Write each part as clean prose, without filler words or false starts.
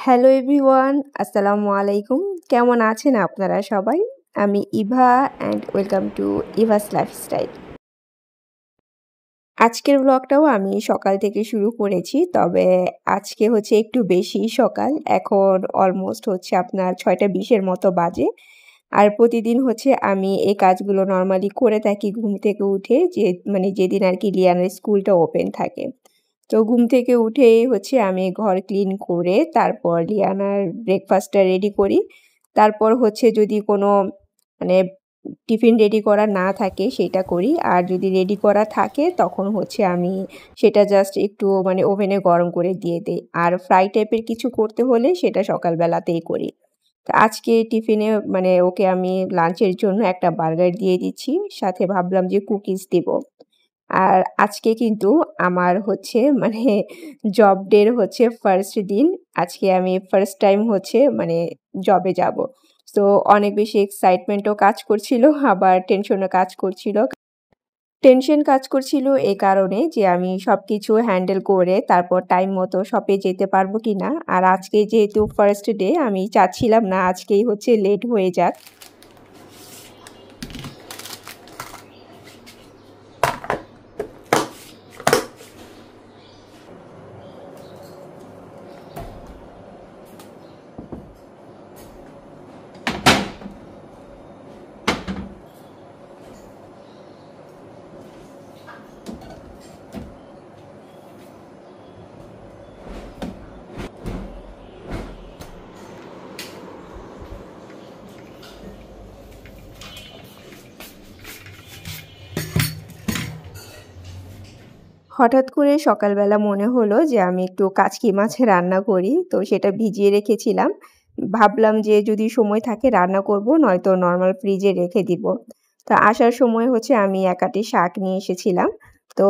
Hello everyone, আসসালামু আলাইকুম। কেমন আছেন আপনারা সবাই? আমি Eva and welcome to Eva's lifestyle. আজকের ব্লগটাও আমি সকাল থেকে শুরু করেছি। তবে আজকে হচ্ছে একটু বেশিই সকাল। এখন অলমোস্ট হচ্ছে আপনার ৬:২০ এর মতো বাজে। আর প্রতিদিন হচ্ছে আমি এই কাজগুলো নরমালি করে থাকি ঘুম থেকে উঠে যেদিন আরকি লিয়ানের স্কুলটা ওপেন থাকে। তো ঘুম থেকে উঠেই হচ্ছে আমি ঘর ক্লিন করে তারপর লিয়ানার ব্রেকফাস্টটা রেডি করি। তারপর হচ্ছে যদি কোনো মানে টিফিন রেডি করা না থাকে সেটা করি। আর যদি রেডি করা থাকে তখন হচ্ছে আমি সেটা জাস্ট একটু ওভেনে গরম করে দিয়ে দেই। আর ফ্রাই টাইপের কিছু করতে হলে সেটা সকালবেলাতেই করি। তো আজকে টিফিনে ওকে আমি লাঞ্চের জন্য একটা বার্গার দিয়ে দিচ্ছি। সাথে ভাবলাম যে কুকিজ দিব। আর আজকে কিন্তু আমার হচ্ছে জব ডের হচ্ছে ফার্স্ট দিন। আজকে আমি ফার্স্ট টাইম হচ্ছে জবে যাব। সো অনেক বেশি এক্সাইটমেন্টও কাজ করছিল, আবার টেনশনও কাজ করছিল। টেনশন কাজ করছিল এই কারণে যে আমি সবকিছু হ্যান্ডেল করে তারপর টাইম মতো শপে যেতে পারবো কিনা। আর আজকে যেহেতু ফার্স্ট ডে আমি চাচ্ছিলাম না আজকেই হচ্ছে লেট হয়ে যাক। হঠাৎ করে সকালবেলা মনে হলো যে আমি একটু কাচকি মাছ রান্না করি। তো সেটা ভিজিয়ে রেখেছিলাম। ভাবলাম যে যদি সময় থাকে রান্না করব, নয়তো নরমাল ফ্রিজে রেখে দিব। তো আসার সময় হচ্ছে আমি ১ আঁটি শাক নিয়ে এসেছিলাম। তো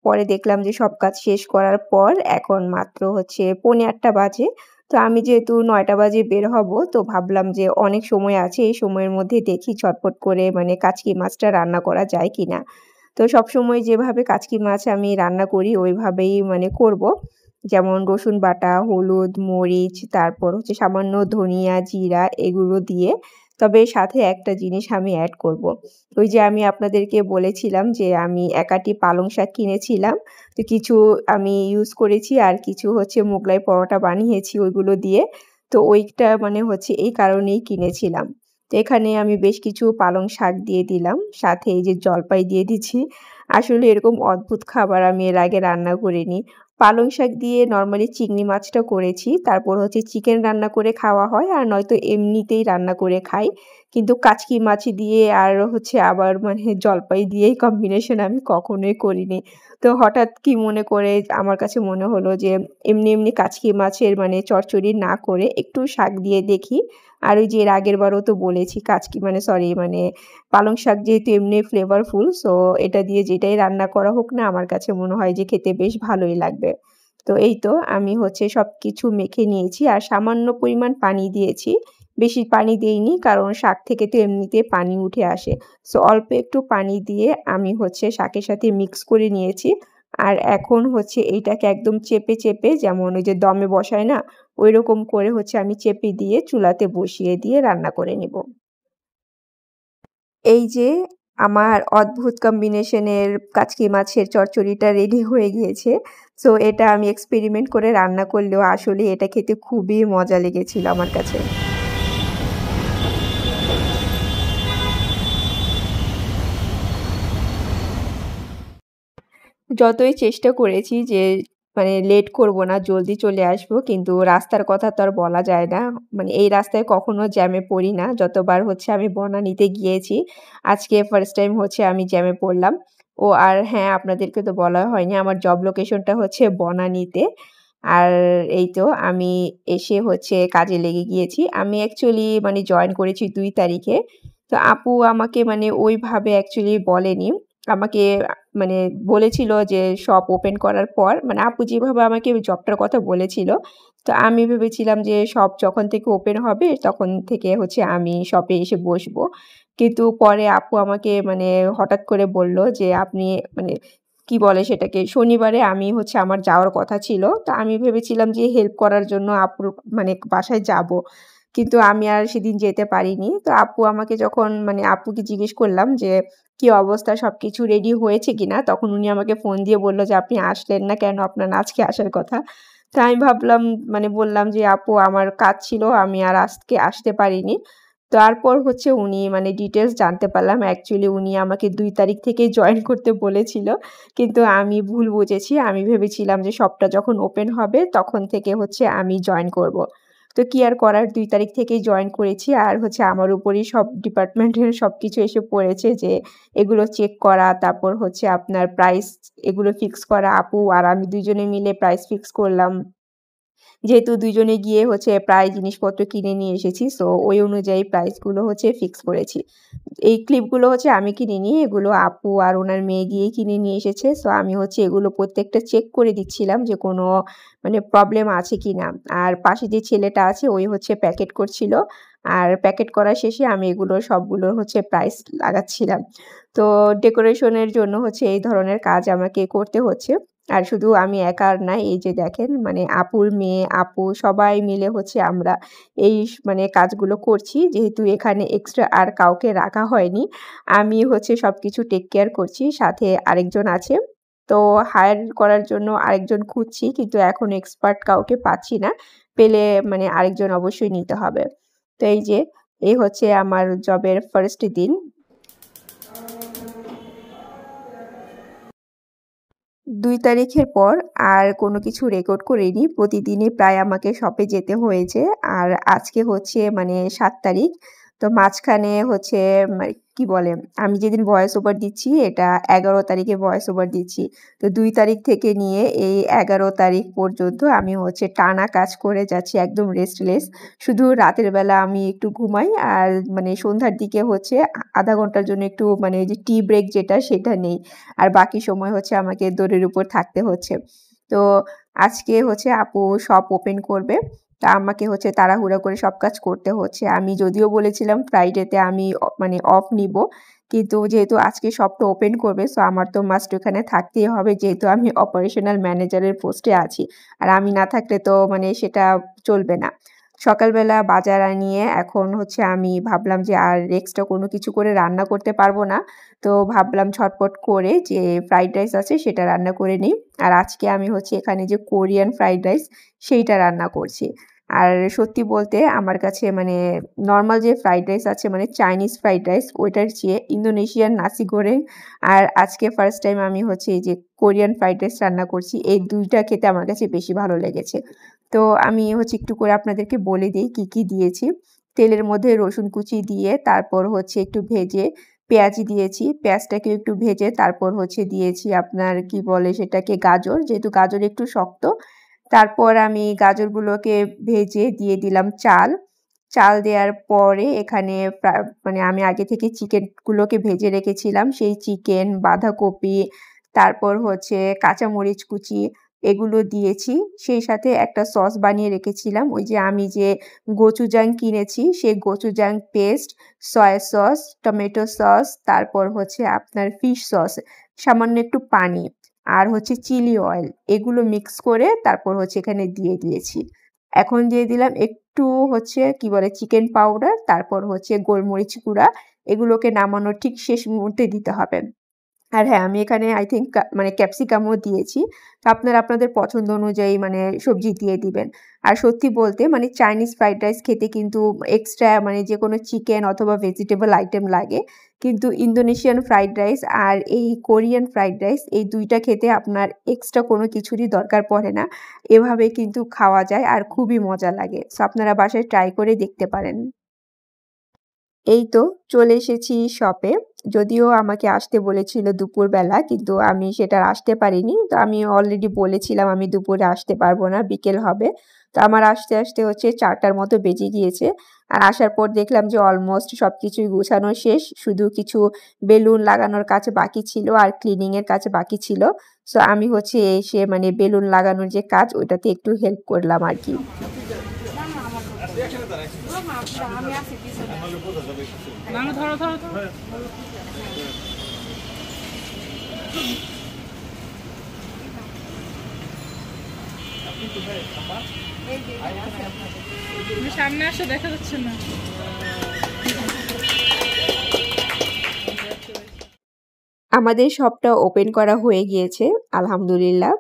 পরে দেখলাম যে সব কাজ শেষ করার পর এখন মাত্র হচ্ছে ৮:৩০ বাজে। তো আমি যেহেতু ৯টা বাজে বের হব, তো ভাবলাম যে অনেক সময় আছে, এই সময়ের মধ্যে দেখি ঝটপট করে কাচকি মাছটা রান্না করা যায় কিনা। তো সবসময় যেভাবে কাচকি মাছ আমি রান্না করি ওইভাবেই করব। যেমন রসুন বাটা, হলুদ, মরিচ, তারপর হচ্ছে সামান্য ধনিয়া, জিরা এগুলো দিয়ে। তবে সাথে একটা জিনিস আমি এড করব। ওই যে আমি আপনাদেরকে বলেছিলাম যে আমি ১ আঁটি পালং শাক কিনেছিলাম। তো কিছু আমি ইউজ করেছি আর কিছু হচ্ছে মোগলাই পরোটা বানিয়েছি ওইগুলো দিয়ে। তো ওইটা হচ্ছে এই কারণেই কিনেছিলাম। তো এখানে আমি বেশ কিছু পালং শাক দিয়ে দিলাম। সাথে এই যে জলপাই দিয়ে দিচ্ছি। আসলে এরকম অদ্ভুত খাবার আমি এর আগে রান্না করিনি। পালং শাক দিয়ে নরমালি চিংড়ি মাছটা করেছি। তারপর হচ্ছে চিকেন রান্না করে খাওয়া হয় আর নয়তো এমনিতেই রান্না করে খাই। কিন্তু কাচকি মাছ দিয়ে আর হচ্ছে আবার জলপাই দিয়েই কম্বিনেশন আমি কখনোই করিনি। তো হঠাৎ কি মনে করে আমার কাছে মনে হলো যে এমনি কাচকি মাছের চচ্চড়ি না করে একটু শাক দিয়ে দেখি। আর ওই যে এর আগেরবারও তো বলেছি কাচকি সরি পালং শাক যেহেতু এমনি ফ্লেভারফুল, সো এটা দিয়ে যেটাই রান্না করা হোক না আমার কাছে মনে হয় যে খেতে বেশ ভালোই লাগবে। তো এই তো আমি হচ্ছে সবকিছু মেখে নিয়েছি আর সামান্য পরিমাণ পানি দিয়েছি। বেশি পানি দেইনি কারণ শাক থেকে তো এমনিতে পানি উঠে আসে। সো অল্প একটু পানি দিয়ে আমি হচ্ছে শাকের সাথে মিক্স করে নিয়েছি। আর এখন হচ্ছে এইটাকে একদম চেপে যেমন ওই যে দমে বসায় না? ঐরকম করে হচ্ছে আমি চেপে দিয়ে চুলাতে বসিয়ে দিয়ে রান্না করে নিব। এই যে আমার অদ্ভুত কম্বিনেশনের কাচকি মাছের চচ্চড়িটা রেডি হয়ে গিয়েছে। সো এটা আমি এক্সপেরিমেন্ট করে রান্না করলেও আসলে এটা খেতে খুবই মজা লেগেছিল আমার কাছে। যতই চেষ্টা করেছি যে লেট করব না, জলদি চলে আসবো। কিন্তু রাস্তার কথা তো আর বলা যায় না। এই রাস্তায় কখনো জ্যামে পড়ি না। যতবার হচ্ছে আমি বনানীতে গিয়েছি, আজকে ফার্স্ট টাইম হচ্ছে আমি জ্যামে পড়লাম। ও আর হ্যাঁ, আপনাদেরকে তো বলা হয়নি আমার জব লোকেশনটা হচ্ছে বনানীতে। আর এই তো আমি এসে হচ্ছে কাজে লেগে গিয়েছি। আমি অ্যাকচুয়ালি জয়েন করেছি ২ তারিখে। তো আপু আমাকে ওইভাবে অ্যাকচুয়ালি বলেনি। আমাকে মানে বলেছিল যে শপ ওপেন করার পর আপু যেভাবে আমাকে জবটার কথা বলেছিল, তো আমি ভেবেছিলাম যে শপ যখন থেকে ওপেন হবে তখন থেকে হচ্ছে আমি শপে এসে বসবো। কিন্তু পরে আপু আমাকে হঠাৎ করে বলল যে, "আপনি মানে কি বলে সেটাকে, শনিবারে আমি হচ্ছে আমার যাওয়ার কথা ছিল। তো আমি ভেবেছিলাম যে হেল্প করার জন্য আপুর মানে বাসায় যাব। কিন্তু আমি আর সেদিন যেতে পারিনি। তো আপু আমাকে যখন মানে আপুকে জিজ্ঞেস করলাম যে, "কি অবস্থা? সবকিছু রেডি হয়েছে কিনা?" তখন উনি আমাকে ফোন দিয়ে বলল যে, "আপনি আসলেন না কেন? আপনার না আজকে আসার কথা?" তো আমি ভাবলাম মানে বললাম যে, "আপু আমার কাজ ছিল, আমি আর আজকে আসতে পারিনি।" তারপর হচ্ছে উনি মানে ডিটেইলস জানতে পারলাম। অ্যাকচুয়ালি উনি আমাকে ২ তারিখ থেকেই জয়েন করতে বলেছিল। কিন্তু আমি ভুল বুঝেছি। আমি ভেবেছিলাম যে শপটা যখন ওপেন হবে তখন থেকে হচ্ছে আমি জয়েন করব। তো কি আর করার ২ তারিখ থেকেই জয়েন করেছি। আর হচ্ছে আমার উপরেই সব ডিপার্টমেন্টের সবকিছু এসে পড়েছে যে এগুলো চেক করা, তারপর হচ্ছে আপনার প্রাইস এগুলো ফিক্স করা। আপু আর আমি ২ জনে মিলে প্রাইস ফিক্স করলাম। যেহেতু ২ জনে গিয়ে হচ্ছে প্রায় জিনিসপত্র কিনে নিয়ে এসেছি। সো ওই অনুযায়ী প্রাইসগুলো হচ্ছে ফিক্স করেছি। এই ক্লিপগুলো হচ্ছে আমি কিনিনি। এগুলো আপু আর উনার মেয়ে গিয়েই কিনে নিয়ে এসেছে। সো আমি হচ্ছে এগুলো প্রত্যেকটা চেক করে দিচ্ছিলাম যে কোনো মানে প্রবলেম আছে কিনা। আর পাশে যে ছেলেটা আছে ওই হচ্ছে প্যাকেট করছিল। আর প্যাকেট করা শেষে আমি এগুলো সবগুলোর হচ্ছে প্রাইস লাগাচ্ছিলাম। তো ডেকোরেশনের জন্য হচ্ছে এই ধরনের কাজ আমাকে করতে হচ্ছে। আর শুধু আমি একা আর না, এই যে দেখেন মানে আপুর মেয়ে, আপু সবাই মিলে হচ্ছে আমরা এই মানে কাজগুলো করছি। যেহেতু এখানে এক্সট্রা আর কাউকে রাখা হয়নি। আমি হচ্ছে সবকিছু টেক কেয়ার করছি। সাথে আরেকজন আছে। তো হায়ার করার জন্য আরেকজন খুঁজছি। কিন্তু এখন এক্সপার্ট কাউকে পাচ্ছি না। পেলে মানে আরেকজন অবশ্যই নিতে হবে। তো এই যে, এই হচ্ছে আমার জবের ফার্স্ট দিন। ২ তারিখের পর আর কোনো কিছু রেকর্ড করিনি। প্রতিদিনই প্রায় আমাকে শপে যেতে হয়েছে। আর আজকে হচ্ছে মানে ৭ তারিখ। তো মাঝখানে হচ্ছে কি বলে? আমি যেদিন ভয়েস ওভার দিচ্ছি এটা ১১ তারিখে ভয়েস ওভার দিচ্ছি। তো ২ তারিখ থেকে নিয়ে এই ১১ তারিখ পর্যন্ত আমি হচ্ছে টানা কাজ করে যাচ্ছি একদম রেস্টলেস। শুধু রাতের বেলা আমি একটু ঘুমাই আর মানে সন্ধ্যার দিকে হচ্ছে ০.৫ ঘন্টার জন্য একটু মানে এই যে টি ব্রেক যেটা সেটা নেই। আর বাকি সময় হচ্ছে আমাকে দৌড়ের উপর থাকতে হচ্ছে। তো আজকে হচ্ছে আপু শপ ওপেন করবে। তা আমাকে হচ্ছে তাড়াহুড়া করে সব কাজ করতে হচ্ছে। আমি যদিও বলেছিলাম ফ্রাইডেতে আমি মানে অফ নিবো। কিন্তু যেহেতু আজকে শপটা ওপেন করবে সো আমার তো মাস্ট ওখানে থাকতেই হবে যেহেতু আমি অপারেশনাল ম্যানেজারের পোস্টে আছি। আর আমি না থাকলে তো মানে সেটা চলবে না। সকালবেলা বাজার আনিয়ে এখন হচ্ছে আমি ভাবলাম যে আর এক্সট্রা কোনো কিছু করে রান্না করতে পারবো না। তো ভাবলাম ঝটপট করে যে ফ্রাইড রাইস আছে সেটা রান্না করে নিই। আর আজকে আমি হচ্ছে এখানে যে কোরিয়ান ফ্রাইড রাইস সেইটা রান্না করছি। আর সত্যি বলতে আমার কাছে মানে নরমাল যে ফ্রাইড রাইস আছে মানে চাইনিজ ফ্রাইড রাইস ওইটার চেয়ে ইন্দোনেশিয়ান নাসি গোরেং আর আজকে ফার্স্ট টাইম আমি হচ্ছে এই যে কোরিয়ান ফ্রাইড রাইস রান্না করছি। এই ২ টা খেতে আমার কাছে বেশি ভালো লেগেছে। তো আমি হচ্ছে একটু করে আপনাদেরকে বলে দেই কি, কি দিয়েছি। তেলের মধ্যে রসুন কুচি দিয়ে তারপর হচ্ছে একটু ভেজে পেঁয়াজি দিয়েছি। পেঁয়াজটাকে একটু ভেজে তারপর হচ্ছে দিয়েছি আপনার কি বলে সেটাকে গাজর। যেহেতু গাজর একটু শক্ত। তারপর আমি গাজরগুলোকে ভেজে দিয়ে দিলাম চাল। চাল দেওয়ার পরে এখানে মানে আমি আগে থেকে চিকেনগুলোকে ভেজে রেখেছিলাম। সেই চিকেন, বাঁধাকপি, তারপর হচ্ছে কাঁচামরিচ কুচি এগুলো দিয়েছি। সেই সাথে একটা সস বানিয়ে রেখেছিলাম। ওই যে আমি যে গোচুজাং কিনেছি সেই gochujang paste, soy sauce, tomato sauce, তারপর হচ্ছে আপনার ফিশ সস, সামান্য একটু পানি আর হচ্ছে চিলি অয়েল এগুলো মিক্স করে তারপর হচ্ছে এখানে দিয়ে দিয়েছি। এখন দিয়ে দিলাম একটু হচ্ছে কি বলে চিকেন পাউডার, তারপর হচ্ছে গোলমরিচ গুঁড়া। এগুলোকে নামানোর ঠিক শেষ মুহূর্তে দিতে হবে। আর হ্যাঁ, আমি এখানে আই থিংক মানে ক্যাপসিকামও দিয়েছি। তো আপনারা আপনাদের পছন্দ অনুযায়ী মানে সবজি দিয়ে দিবেন। আর সত্যি বলতে মানে চাইনিজ ফ্রাইড রাইস খেতে কিন্তু এক্সট্রা মানে যেকোনো চিকেন অথবা ভেজিটেবল আইটেম লাগে। কিন্তু ইন্দোনেশিয়ান ফ্রাইড রাইস আর এই কোরিয়ান ফ্রাইড রাইস এই ২ টা খেতে আপনার এক্সট্রা কোনো কিছুরই দরকার পড়ে না। এভাবে কিন্তু খাওয়া যায় আর খুবই মজা লাগে। সো আপনারা বাসায় ট্রাই করে দেখতে পারেন। এই তো চলে এসেছি শপে। যদিও আমাকে আসতে বলেছিল দুপুরবেলা কিন্তু আমি সেটা আর আসতে পারিনি। তো আমি অলরেডি বলেছিলাম আমি দুপুরে আসতে পারবো না, বিকেল হবে। তো আমার আসতে, আসতে হচ্ছে ৪ টার মতো বেজে গিয়েছে। আর আসার পর দেখলাম যে অলমোস্ট সবকিছুই গুছানো শেষ। শুধু কিছু বেলুন লাগানোর কাজ বাকি ছিল আর ক্লিনিং এর কাজ বাকি ছিল। সো আমি হচ্ছে এসে মানে বেলুন লাগানোর যে কাজ ওইটাতে একটু হেল্প করলাম আরকি। সামনে আসো, দেখা যাচ্ছে না। আমাদের শপটা ওপেন করা হয়ে গিয়েছে আলহামদুলিল্লাহ।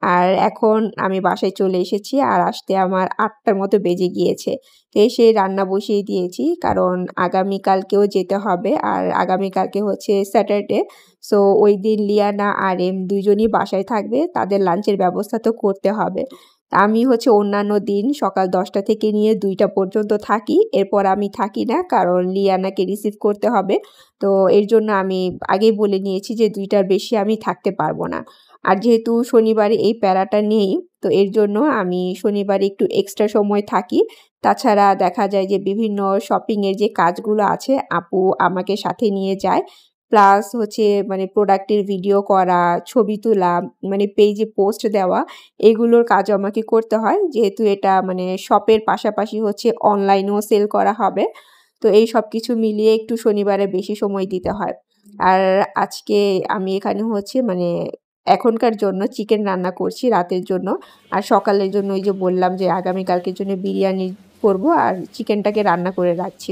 আর এখন আমি বাসায় চলে এসেছি আর আসতে আমার ৮টার মতো বেজে গিয়েছে। তো এসে রান্না বসিয়ে দিয়েছি কারণ আগামীকালকেও যেতে হবে আর আগামীকালকে হচ্ছে স্যাটারডে। সো ওই দিন লিয়ানা আর এম দুজনই বাসায় থাকবে, তাদের লাঞ্চের ব্যবস্থা তো করতে হবে। আমি হচ্ছে অন্যান্য দিন সকাল ১০টা থেকে নিয়ে ২টা পর্যন্ত থাকি, এরপর আমি থাকি না কারণ লিয়ানাকে রিসিভ করতে হবে। তো এর জন্য আমি আগেই বলে নিয়েছি যে ২টার বেশি আমি থাকতে পারবো না। আর যেহেতু শনিবারে এই প্যারাটা নেই, তো এর জন্য আমি শনিবারে একটু এক্সট্রা সময় থাকি। তাছাড়া দেখা যায় যে বিভিন্ন শপিংয়ের যে কাজগুলো আছে আপু আমাকে সাথে নিয়ে যায়। প্লাস হচ্ছে মানে প্রোডাক্টের ভিডিও করা, ছবি তোলা, মানে পেজে পোস্ট দেওয়া, এগুলোর কাজও আমাকে করতে হয়। যেহেতু এটা মানে শপের পাশাপাশি হচ্ছে অনলাইনেও সেল করা হবে। তো এই সবকিছু মিলিয়ে একটু শনিবারে বেশি সময় দিতে হয়। আর আজকে আমি এখানে হচ্ছে মানে এখনকার জন্য চিকেন রান্না করছি রাতের জন্য। আর সকালের জন্য ওই যে বললাম যে আগামীকালকের জন্য বিরিয়ানি করবো আর চিকেনটাকে রান্না করে রাখছি।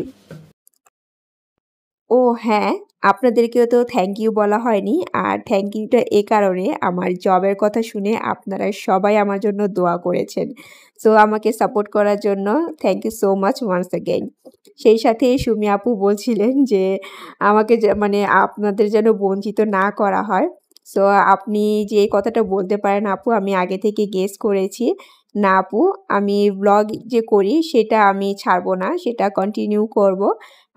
ও হ্যাঁ, আপনাদেরকেও তো থ্যাংক ইউ বলা হয়নি। আর থ্যাংক ইউটা এ কারণে আমার জবের কথা শুনে আপনারা সবাই আমার জন্য দোয়া করেছেন। সো আমাকে সাপোর্ট করার জন্য thank you so much once again. সেই সাথে সুমি আপু বলছিলেন যে আমাকে মানে আপনাদের যেন বঞ্চিত না করা হয়। সো আপনি যে এই কথাটা বলতে পারেন আপু, আমি আগে থেকে গেস করেছি। না আপু, আমি ব্লগ যে করি সেটা আমি ছাড়বো না, সেটা কন্টিনিউ করব।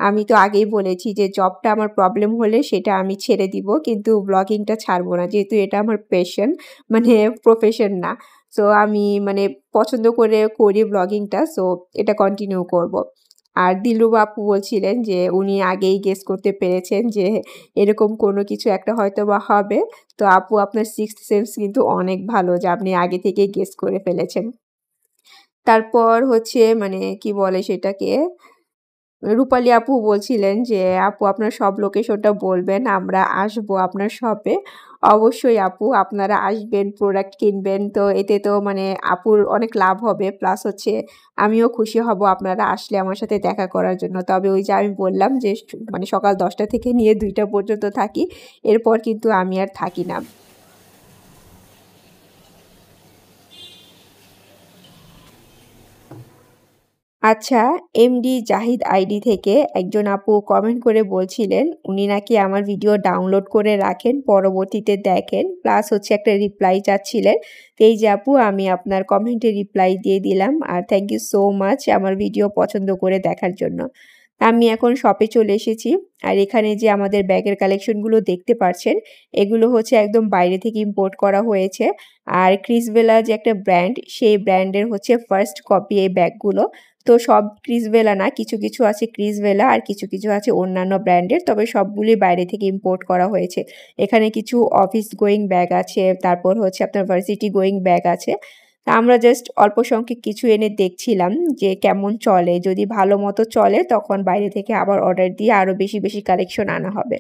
আমি তো আগেই বলেছি যে জবটা আমার প্রবলেম হলে সেটা আমি ছেড়ে দিব, কিন্তু ব্লগিংটা ছাড়বো না যেহেতু এটা আমার প্যাশন, মানে প্রফেশন না। সো আমি মানে পছন্দ করে করি ব্লগিংটা, সো এটা কন্টিনিউ করব। আর দিলরুবা আপু বলছিলেন যে উনি আগেই গেস করতে পেরেছেন যে এরকম কোনো কিছু একটা হয়তো বা হবে। তো আপু আপনার সিক্সথ সেন্স কিন্তু অনেক ভালো যে আপনি আগে থেকেই গেস করে ফেলেছেন। তারপর হচ্ছে মানে কি বলে সেটাকে, রূপালী আপু বলছিলেন যে আপু আপনার সব লোকেশনটা বলবেন, আমরা আসবো আপনার শপে। অবশ্যই আপু, আপনারা আসবেন, প্রোডাক্ট কিনবেন, তো এতে তো মানে আপুর অনেক লাভ হবে। প্লাস হচ্ছে আমিও খুশি হব আপনারা আসলে আমার সাথে দেখা করার জন্য। তবে ওই যে আমি বললাম যে মানে সকাল ১০টা থেকে নিয়ে ২টা পর্যন্ত থাকি, এরপর কিন্তু আমি আর থাকি না। আচ্ছা, এমডি জাহিদ আইডি থেকে একজন আপু কমেন্ট করে বলছিলেন উনি নাকি আমার ভিডিও ডাউনলোড করে রাখেন, পরবর্তীতে দেখেন, প্লাস হচ্ছে একটা রিপ্লাই চাচ্ছিলেন। তো এই যে আপু, আমি আপনার কমেন্টে রিপ্লাই দিয়ে দিলাম। আর থ্যাংক ইউ সো মাচ আমার ভিডিও পছন্দ করে দেখার জন্য। আমি এখন শপে চলে এসেছি। আর এখানে যে আমাদের ব্যাগের কালেকশনগুলো দেখতে পাচ্ছেন, এগুলো হচ্ছে একদম বাইরে থেকে ইম্পোর্ট করা হয়েছে। আর ক্রিসবেলা যে একটা ব্র্যান্ড, সেই ব্র্যান্ডের হচ্ছে ফার্স্ট কপি এই ব্যাগগুলো। তো সব ক্রিসবেলা না, কিছু কিছু আছে ক্রিসবেলা আর কিছু কিছু আছে অন্যান্য ব্র্যান্ডের, তবে সবগুলি বাইরে থেকে ইম্পোর্ট করা হয়েছে। এখানে কিছু অফিস গোয়িং ব্যাগ আছে, তারপর হচ্ছে আপনার ভার্সিটি গোয়িং ব্যাগ আছে। তা আমরা জাস্ট অল্প সংখ্যক কিছু এনে দেখছিলাম যে কেমন চলে, যদি ভালো মতো চলে তখন বাইরে থেকে আবার অর্ডার দিয়ে আরও বেশি বেশি কালেকশন আনা হবে।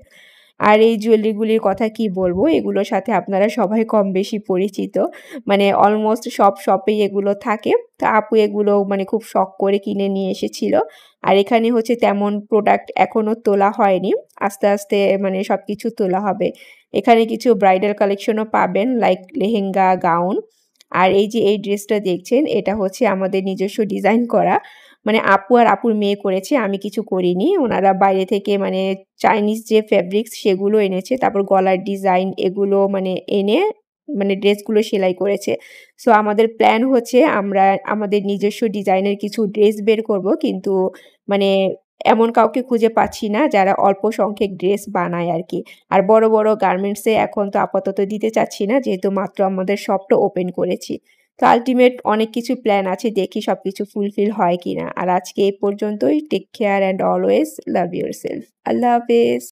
আর এই জুয়েলারিগুলির কথা কি বলবো, এগুলোর সাথে আপনারা সবাই কম বেশি পরিচিত, মানে অলমোস্ট সব শপেই এগুলো থাকে। তো আপু এগুলো মানে খুব শখ করে কিনে নিয়ে এসেছিল। আর এখানে হচ্ছে তেমন প্রোডাক্ট এখনো তোলা হয়নি, আস্তে আস্তে মানে সব কিছু তোলা হবে। এখানে কিছু ব্রাইডাল কালেকশনও পাবেন, লাইক লেহেঙ্গা, গাউন। আর এই যে এই ড্রেসটা দেখছেন, এটা হচ্ছে আমাদের নিজস্ব ডিজাইন করা, মানে আপু আর আপুর মেয়ে করেছে, আমি কিছু করিনি। ওনারা বাইরে থেকে মানে চাইনিজ যে ফেব্রিক্স সেগুলো এনেছে, তারপর গলার ডিজাইন এগুলো মানে এনে মানে ড্রেসগুলো সেলাই করেছে। সো আমাদের প্ল্যান হচ্ছে আমরা আমাদের নিজস্ব ডিজাইনের কিছু ড্রেস বের করব, কিন্তু মানে এমন কাউকে খুঁজে পাচ্ছি না যারা অল্প সংখ্যক ড্রেস বানায় আর কি। আর বড় বড় গার্মেন্টসে এখন তো আপাতত দিতে চাচ্ছি না, যেহেতু মাত্র আমাদের শপটা ওপেন করেছি। তো আল্টিমেট অনেক কিছু প্ল্যান আছে, দেখি সবকিছু ফুলফিল হয় কিনা। আর আজকে এই পর্যন্তই। Take care and always love yourself. আল্লাহ হাফেজ।